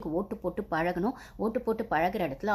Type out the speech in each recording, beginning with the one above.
அவங்களுக்கு ஓட்டு போட்டு பழகணும். ஓட்டு போட்டு பழகிற இடத்துல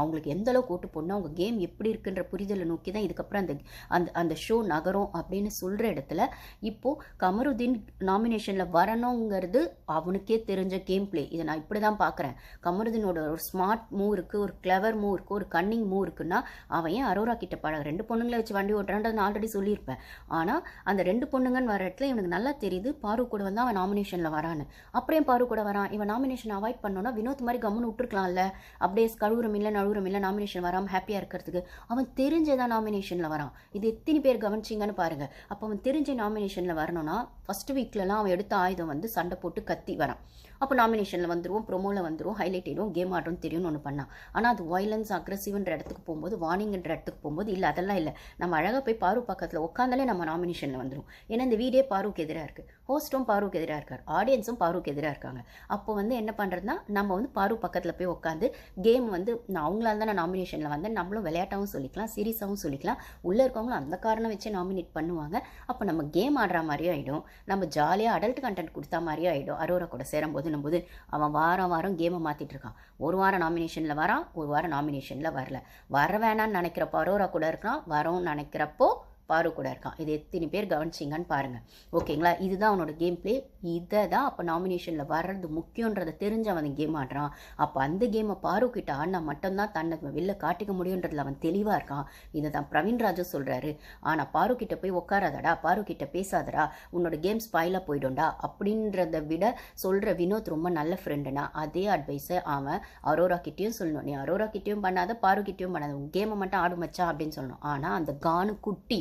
அவங்களுக்கு எந்த அளவுக்கு ஓட்டு போடணும், அவங்க கேம் எப்படி இருக்குன்ற புரிதலை நோக்கி தான் இதுக்கப்புறம் அந்த அந்த அந்த ஷோ நகரும் அப்படின்னு சொல்கிற இடத்துல இப்போது கமருதீன் நாமினேஷனில் வரணுங்கிறது அவனுக்கே தெரிஞ்ச கேம் பிளே. இதை நான் இப்படி தான் பார்க்குறேன். கமருதீனோட ஒரு ஸ்மார்ட் மூவ் இருக்குது, ஒரு கிளவர் மூவ் இருக்குது, ஒரு கன்னிங் மூவ் இருக்குன்னா அவன் ஏன் அரோரா கிட்ட பழக 2 பொண்ணுங்களை வச்சு வண்டி ஓட்டுறான்னு நான் ஆல்ரெடி சொல்லியிருப்பேன். ஆனால் அந்த 2 பொண்ணுங்கன்னு வர இடத்துல இவனுக்கு நல்லா தெரியுது பாரு கூட வந்து அவன் நாமினேஷனில் வரான்னு. அப்படியே பாரு கூட வரான். இவன் நாமினேஷன் அவாய்ட் பண்ணோன்னா வினோத் மாதிரி கம்முன்னு விட்டுருக்கலாம்ல, அப்படியே கழுவுறம் இல்லை நழுவுறம் இல்லை நாமினேஷன் வராமல் ஹாப்பியாக இருக்கிறதுக்கு. அவன் தெரிஞ்சதான் நாமினேஷனில் வரான். இது எத்தனை பேர் கவனிச்சிங்கன்னு பாருங்க. அப்போ அவன் தெரிஞ்ச நாமினேஷனில் வரணும்னா ஃபர்ஸ்ட் வீக்லலாம் அவன் எடுத்த ஆயுதம் வந்து சண்டை போட்டு கத்தி வரான். அப்போ நாமினேஷனில் வந்துடுவோம், ப்ரோமோவில் வந்துடுவோம், ஹைலைட் ஆகிடுவோம், கேம் ஆடுறோம் தெரியும்னு ஒன்று பண்ணான். ஆனால் அது வயலன்ஸ் அக்ரெசிவ்ன்ற இடத்துக்கு போகும்போது, வார்னிங்ன்ற இடத்துக்கு போகும்போது இல்லை அதெல்லாம் இல்லை. நம்ம அழகாக போய் பாரு பக்கத்தில் உட்காந்தாலே நம்ம நாமினேஷனில் வந்துடும். ஏன்னா இந்த வீடியோ பாருக்கு எதிராக இருக்குது, ஹோஸ்ட்டும் பாருக்கு எதிராக இருக்கார், ஆடியன்ஸும் பாருக்கு எதிராக இருக்காங்க. அப்போ வந்து என்ன பண்ணுறதுனா நம்ம வந்து பாரு பக்கத்தில் போய் உட்காந்து கேம் வந்து அவங்களால தான் நான் நாமினேஷனில் வந்தேன், நம்மளும் விளையாட்டாகவும் சொல்லிக்கலாம், சீரியஸாகவும் சொல்லிக்கலாம். உள்ளே இருக்கவங்களும் அந்த காரணம் வச்சு நாமினேட் பண்ணுவாங்க. அப்போ நம்ம கேம் ஆடுற மாதிரியும் ஆகிடும், நம்ம ஜாலியாக அடல்ட் கண்டென்ட் கொடுத்தா மாதிரியும் ஆகிடும். அரோரா கூட சேரும்போது போது அவன் வாரம் கேமை மாற்றிட்டு இருக்கான். ஒரு வாரம் நாமினேஷனில் வரான், ஒரு வாரம் நாமினேஷனில் வரல. வர வேணான்னு நினைக்கிறப்போ அரோரா கூட இருக்கான், வரோன்னு நினைக்கிறப்போ பாரு கூட இருக்கான். இது எத்தனை பேர் கவனிச்சிங்கன்னு பாருங்கள். ஓகேங்களா, இதுதான் அவனோட கேம் பிளே. இதை தான் அப்போ நாமினேஷனில் வர்றது முக்கியன்றதை தெரிஞ்சு அவன் கேம் ஆடுறான். அப்போ அந்த கேமை பாரு கிட்ட ஆடினா மட்டும்தான் தன்னை வெளில காட்டிக்க முடியுன்றதுல அவன் தெளிவாக இருக்கான். இதை தான் பிரவீன் ராஜு சொல்கிறாரு. ஆனால் பாரு கிட்ட போய் உட்காராதடா, பாரு கிட்ட பேசாதடா, உன்னோட கேம் ஸ்பாயிலாக போயிடும்டா அப்படின்றத விட சொல்கிற வினோத் ரொம்ப நல்ல ஃப்ரெண்டுனா அதே அட்வைஸை அவன் அரோரா கிட்டேயும் சொல்லணும். நீ அரோரா கிட்டேயும் பண்ணாத, பாரு கிட்டேயும் பண்ணாத, உன் கேமை மட்டும் ஆடு மச்சா அப்படின்னு சொல்லணும். ஆனால் அந்த கானு குட்டி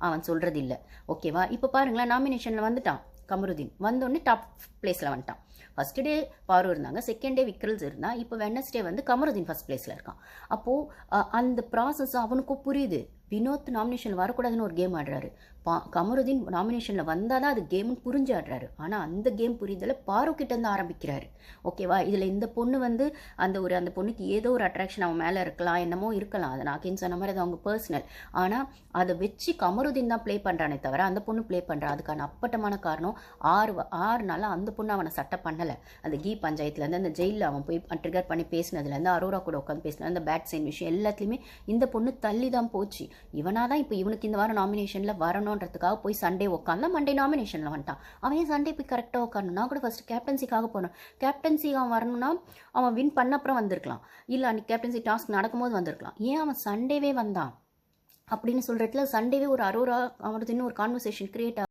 அவன் சொல்கிறது இல்லை. ஓகேவா, இப்போ பாருங்களேன், நாமினேஷனில் வந்துட்டான் கமருதீன், வந்தோடனே டாப் பிளேஸில் வந்துட்டான். ஃபஸ்ட்டு டே பாரு இருந்தாங்க, செகண்ட் டே விக்ரல்ஸ் இருந்தான், இப்போ வெட்னஸ்டே வந்து கமருதீன் ஃபஸ்ட் பிளேஸில் இருக்கான். அப்போது அந்த ப்ராசஸ் அவனுக்கும் புரியுது. வினோத் நாமினேஷனில் வரக்கூடாதுன்னு ஒரு கேம் ஆடுறாரு, கமருதீன் நாமினேஷனில் வந்தால் தான் அது கேம்னு புரிஞ்சு ஆடுறாரு. ஆனால் அந்த கேம் புரிதலை பாரு கிட்டேருந்து ஆரம்பிக்கிறாரு. ஓகேவா, இதில் இந்த பொண்ணு வந்து அந்த பொண்ணுக்கு ஏதோ ஒரு அட்ராக்ஷன் அவன் மேலே இருக்கலாம், என்னமோ இருக்கலாம், அதை நான் சொன்ன மாதிரி அது அவங்க பர்சனல். ஆனால் அதை வச்சு கமருதீன் தான் ப்ளே பண்ணுறானே தவிர அந்த பொண்ணு ப்ளே பண்ணுறா. அதுக்கான அப்பட்டமான காரணம் 6 நாளாக அந்த பொண்ணு அவனை சட்டை பண்ணலை. அந்த கீ பஞ்சாயத்துலேருந்து அந்த ஜெயிலில் அவன் போய் ட்ரிகர் பண்ணி பேசினதுலேருந்து அரோரா கூட உட்காந்து பேசினது, அந்த பேட் சைன் விஷயம் எல்லாத்துலேயுமே இந்த பொண்ணு தள்ளி தான் போச்சு. இவனாக தான் இப்போ இவனுக்கு இந்த வாரம் நாமினேஷனில் வரணுன்றதுக்காக போய் சண்டே உட்காந்து மண்டே நாமினேஷனில் வந்துட்டான். அவன் ஏன் சண்டே போய் கரெக்டாக உட்காரணும்? நான் கூட ஃபஸ்ட்டு கேப்டன்சிக்காக போனேன். கேப்டன்சி அவன் வரணும்னா அவன் வின் பண்ண அப்புறம் வந்திருக்கலாம், இல்லை அன்றைக்கி கேப்டன்சி டாஸ்க் நடக்கும்போது வந்திருக்கலாம். ஏன் அவன் சண்டேவே வந்தான் அப்படின்னு சொல்கிறதுல சண்டேவே ஒரு அரோரா அவனுக்கு இன்னும் ஒரு கான்வர்சேஷன் கிரியேட்